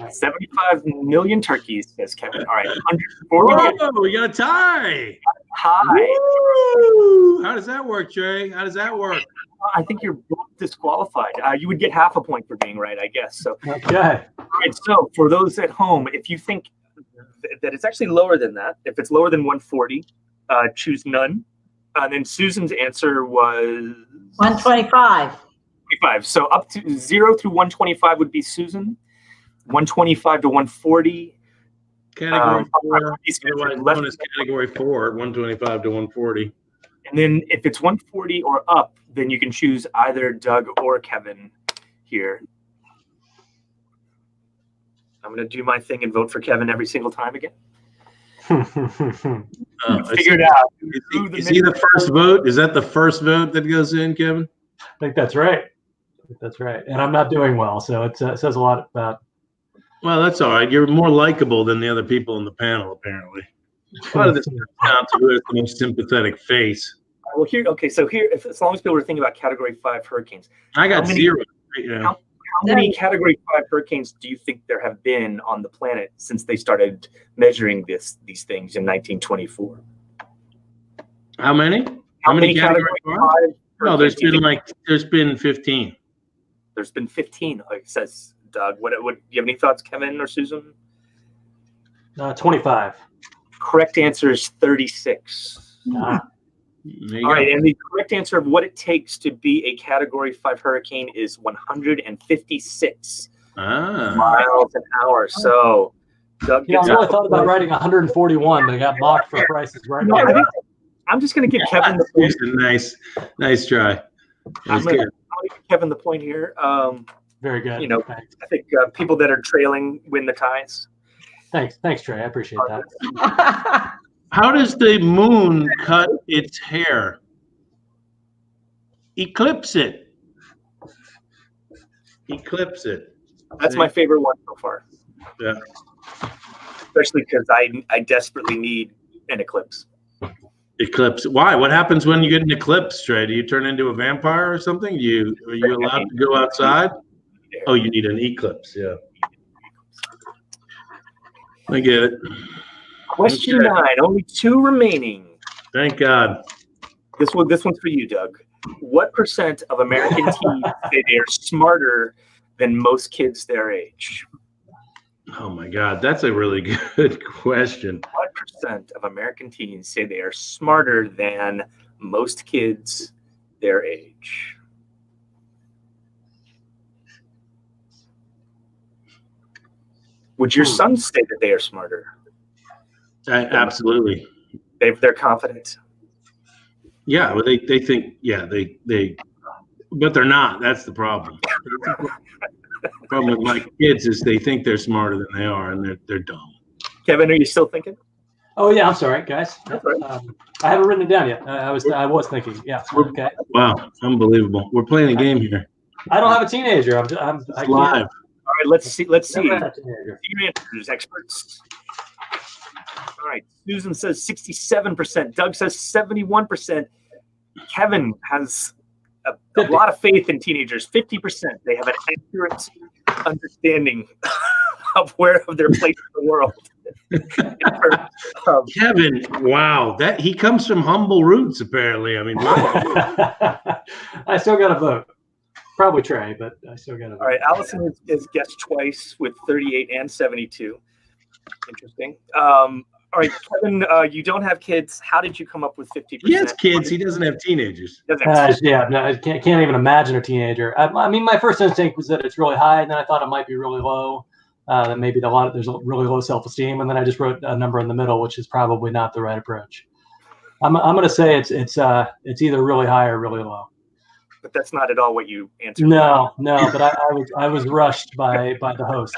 75 million turkeys, says Kevin. All right, 140.
Whoa, we got a tie.
Hi.
Woo! How does that work, Trey? How does that work?
I think you're both disqualified. You would get half a point for being right, I guess. So,
Okay.
all right, so for those at home, if you think that it's actually lower than that, if it's lower than 140, choose none. Then Susan's answer was
125.
25. So up to 0 through 125 would be Susan. 125 to 140.
Category 4.
These
Otherwise
left-
known as Category 4, 125 to 140.
And then if it's 140 or up, then you can choose either Doug or Kevin here. I'm going to do my thing and vote for Kevin every single time again. Figure it out.
Is he the first vote? Is that the first vote that goes in, Kevin?
I think that's right. And I'm not doing well, so it says a lot about.
Well, that's all right. You're more likable than the other people in the panel, apparently. A lot of this comes down to who has the most sympathetic face.
Well, here, okay, so here, as long as people are thinking about Category 5 hurricanes,
I got
How many-
0. You know.
how many Category 5 hurricanes do you think there have been on the planet since they started measuring these things in 1924?
How many?
How many Category 5?
No, there's
hurricanes do you
been
think-
15.
There's been 15, like says Doug. What do you have any thoughts, Kevin or Susan?
25.
Correct answer is 36.
Ah,
There you
All
go.
right, and the correct answer of what it takes to be a Category 5 hurricane is 156 miles an hour. So, Doug
I
gets
really thought about writing 141, but I got mocked for prices right
No, I
now.
think I'm just going to give Kevin the point.
Nice try. That
I'm
was
going
good.
to give Kevin the point here.
Very good.
You know,
Thanks.
I think people that are trailing win the ties.
Thanks, Trey. I appreciate that.
How does the moon cut its hair? Eclipse it. Eclipse it.
That's my favorite one so far.
Yeah.
Especially because I desperately need an eclipse.
Eclipse. Why? What happens when you get an eclipse, Trey? Do you turn into a vampire or something? Are you allowed to go outside? Oh, you need an eclipse. Yeah. I get it.
Question
Okay.
9. Only 2 remaining.
Thank God.
This one's for you, Doug. What percent of American teens say they are smarter than most kids their age?
Oh my God, that's a really good question.
What percent of American teens say they are smarter than most kids their age? Would your sons say that they are smarter?
Absolutely.
They're confident.
Yeah, well, they think, yeah, they, but they're not. That's the problem. The problem with my kids is they think they're smarter than they are, and they're dumb.
Kevin, are you still thinking?
Oh yeah, I'm sorry, guys.
That's right.
I haven't written it down yet. I was thinking. Yeah. Okay.
Wow, unbelievable. We're playing a game here.
I don't have a teenager. I
It's
can't.
live.
All right, let's see.
Never had a teenager.
Your answers, experts. All right, Susan says 67%. Doug says 71%. Kevin has a
50.
lot of faith in teenagers. 50%. They have an accurate understanding of their place in the world.
Kevin, wow, that he comes from humble roots, apparently. I mean, wow.
I still got to vote. Probably Trey, but I still got to vote.
All right, Allison is guessed twice with 38 and 72. Interesting. All right, Kevin, you don't have kids. How did you come up with 50%?
He has kids. He doesn't have teenagers.
Yeah, no, I can't even imagine a teenager. I mean, my first instinct was that it's really high, and then I thought it might be really low. That maybe there's a really low self-esteem, and then I just wrote a number in the middle, which is probably not the right approach. I'm going to say it's either really high or really low.
But that's not at all what you answered.
No, but I was rushed by the host.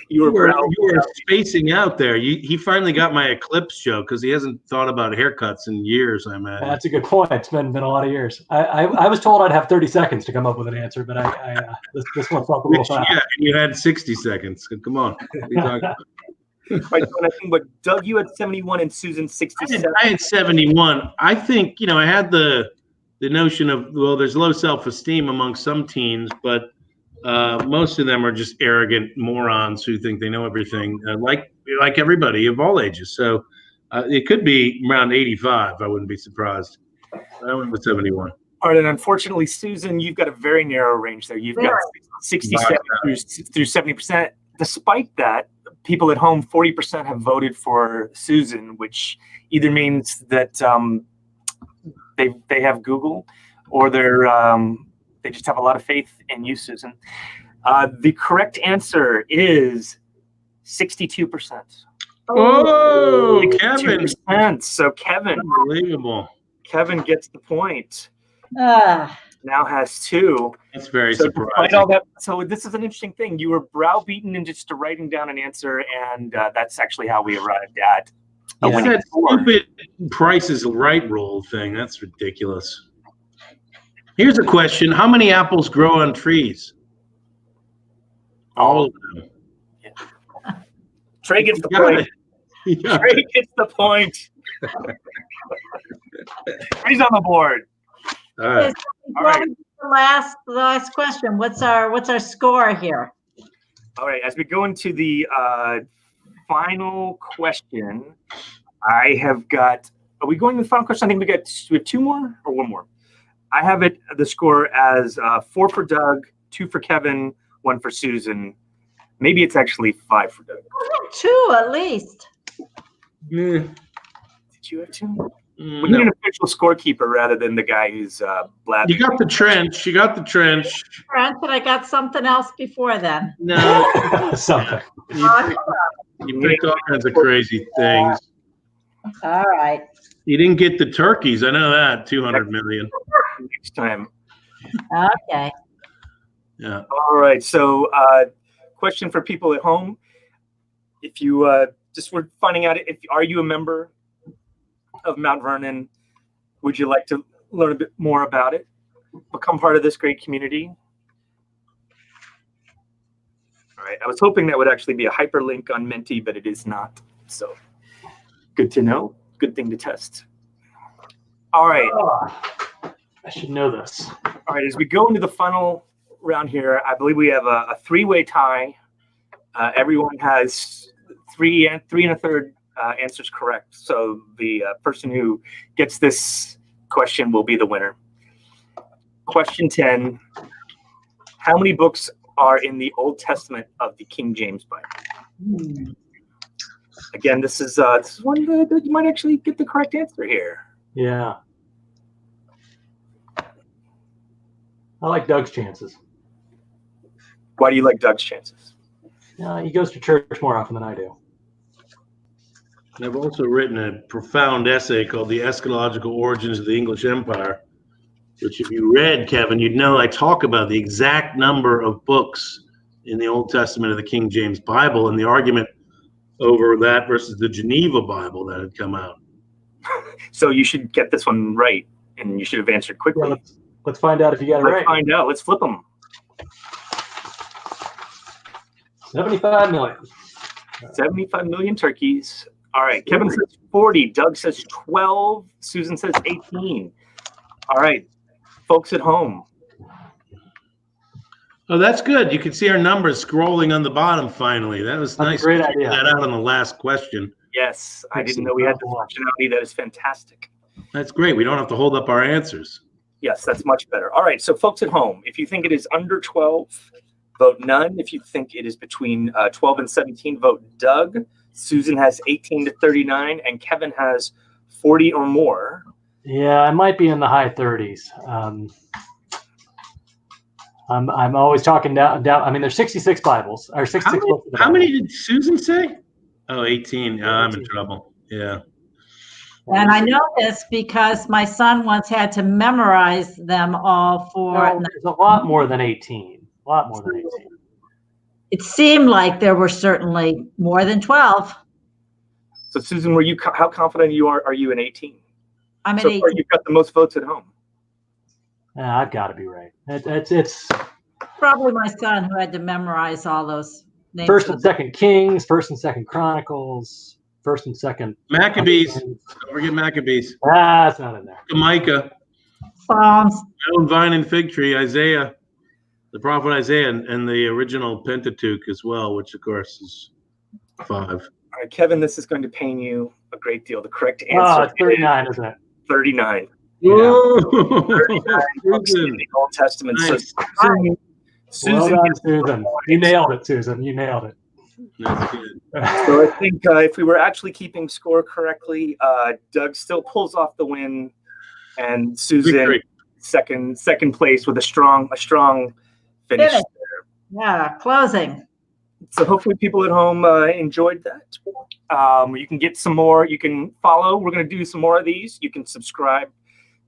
you were
spacing out there. He finally got my eclipse joke because he hasn't thought about haircuts in years. I imagine.
That's a good point. It's been a lot of years. I was told I'd have 30 seconds to come up with an answer, but this one felt a little fast.
Yeah, you had 60 seconds. So come on. What are you talking about?
Right, so I think, but Doug, you had 71 and Susan 67.
I had 71. I think I had the notion of, well, there's low self-esteem among some teens, but most of them are just arrogant morons who think they know everything, like everybody of all ages. So it could be around 85. I wouldn't be surprised. I went with 71.
All right, and unfortunately, Susan, you've got a very narrow range there. You've got 67 through 70%. Despite that, people at home, 40% have voted for Susan, which either means that they have Google, or they just have a lot of faith in you, Susan. The correct answer is 62%.
Oh, Kevin!
So Kevin,
unbelievable.
Kevin gets the point. Now has 2.
That's very surprising.
All that, so this is an interesting thing. You were browbeaten into just writing down an answer, and that's actually how we arrived at.
It's that stupid Price is Right rule thing. That's ridiculous. Here's a question. How many apples grow on trees? All of them.
Yeah. Trey gets the point. Yeah. Trey gets the point. He's on the board.
All right.
All right.
The last question. What's our score here?
All right. As we go into the final question, I have got. Are we going to the final question? I think we have 2 more or 1 more. I have the score as 4 for Doug, 2 for Kevin, 1 for Susan. Maybe it's actually 5 for Doug.
2 at least.
Did you have 2? We need an official scorekeeper rather than the guy who's blabbing.
You got the trench.
Trent, but I got something else before then.
No.
Something.
You picked all kinds of crazy things.
All right.
You didn't get the turkeys. I know that. 200 million.
Next time.
Okay.
Yeah.
All right. So, question for people at home: if you just were finding out, are you a member of Mount Vernon? Would you like to learn a bit more about it? Become part of this great community? All right. I was hoping that would actually be a hyperlink on Menti, but it is not. So, good to know. Good thing to test. All right.
I should know this.
All right. As we go into the final round here, I believe we have a 3-way tie. Everyone has 3 and 1/3 answers correct. So the person who gets this question will be the winner. Question 10. How many books are in the Old Testament of the King James Bible? Again, this is one that you might actually get the correct answer here.
Yeah. I like Doug's chances.
Why do you like Doug's chances?
He goes to church more often than I do.
I've also written a profound essay called The Eschatological Origins of the English Empire, which if you read, Kevin, you'd know I talk about the exact number of books in the Old Testament of the King James Bible and the argument over that versus the Geneva Bible that had come out.
So you should get this one right, and you should have answered quickly.
Yeah, let's find out if you got it right.
Let's find out. Let's flip them.
75 million.
75 million turkeys. All right. Kevin says 40. Doug says 12. Susan says 18. All right. Folks at home,
Oh, that's good. You can see our numbers scrolling on the bottom finally. That was
That's a
nice.
great
to figure
idea.
that out on the last question.
Yes, I didn't know we had this functionality. That is fantastic.
That's great. We don't have to hold up our answers.
Yes, that's much better. All right, so folks at home, if you think it is under 12, vote none. If you think it is between 12 and 17, vote Doug. Susan has 18 to 39, and Kevin has 40 or more.
Yeah, I might be in the high 30s. I'm always talking down. I mean, there's 66 Bibles or 66 books.
How many did Susan say? Oh, 18. I'm in trouble. Yeah.
And I know this because my son once had to memorize them all for.
No, there's a lot more than 18. A lot more than 18.
It seemed like there were certainly more than 12.
So Susan, how confident are you in 18?
I'm at
So
18.
far, you've got the most votes at home.
Yeah, I've got to be right. It's
Probably my son who had to memorize all those names.
First and Second Kings, First and Second Chronicles, First and Second
Maccabees. Don't forget Maccabees.
It's not in there.
Micah.
Psalms.
Stone, vine, and fig tree. Isaiah. The prophet Isaiah, and the original Pentateuch as well, which of course is 5.
All right, Kevin, this is going to pain you a great deal. The correct answer
It's 39, isn't it?
39.
Whoa.
39 books in the Old Testament.
Nice.
So Susan,
Well done, Susan. You nailed it, Susan. You nailed it.
That's good.
so I think if we were actually keeping score correctly, Doug still pulls off the win, and Susan
Victory.
second place with a strong finish.
Finish. Yeah, closing.
So hopefully people at home enjoyed that. You can get some more. You can follow. We're going to do some more of these. You can subscribe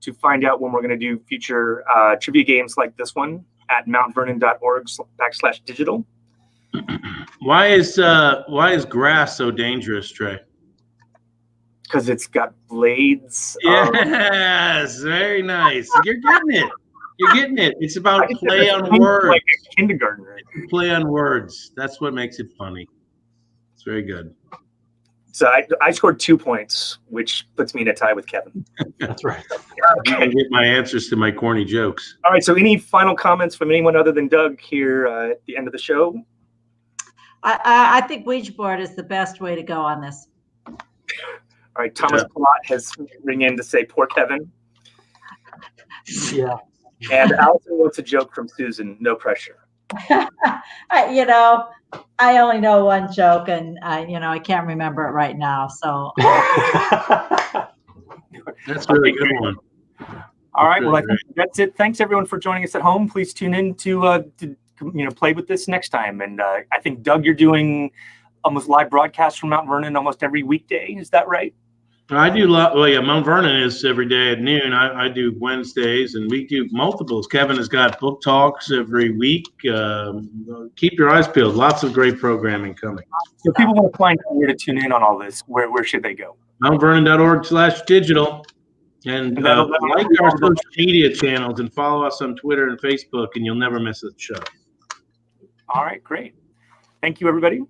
to find out when we're going to do future trivia games like this one at mountvernon.org/digital.
Why is grass so dangerous, Trey?
Because it's got blades.
Yes, very nice. You're getting it. You're getting it. It's about play on words.
Like a kindergartner.
Play on words. That's what makes it funny. It's very good.
So I scored 2 points, which puts me in a tie with Kevin.
That's right.
You can get my answers to my corny jokes.
All right. So any final comments from anyone other than Doug here at the end of the show?
I think Ouija board is the best way to go on this.
All right. Thomas Plott has ring in to say poor Kevin.
Yeah.
And Allison wants a joke from Susan. No pressure.
I only know one joke, and I can't remember it right now. So
That's a really good one.
All right. Well, I think that's it. Thanks everyone for joining us at home. Please tune in to play with this next time. And I think Doug, you're doing almost live broadcasts from Mount Vernon almost every weekday. Is that right?
I do Mount Vernon is every day at noon. I do Wednesdays, and we do multiples. Kevin has got book talks every week. Keep your eyes peeled. Lots of great programming coming.
So if people want to find out where to tune in on all this, where should they go?
mountvernon.org/digital. And
And
like our social media channels and follow us on Twitter and Facebook, and you'll never miss a show.
All right, great. Thank you, everybody.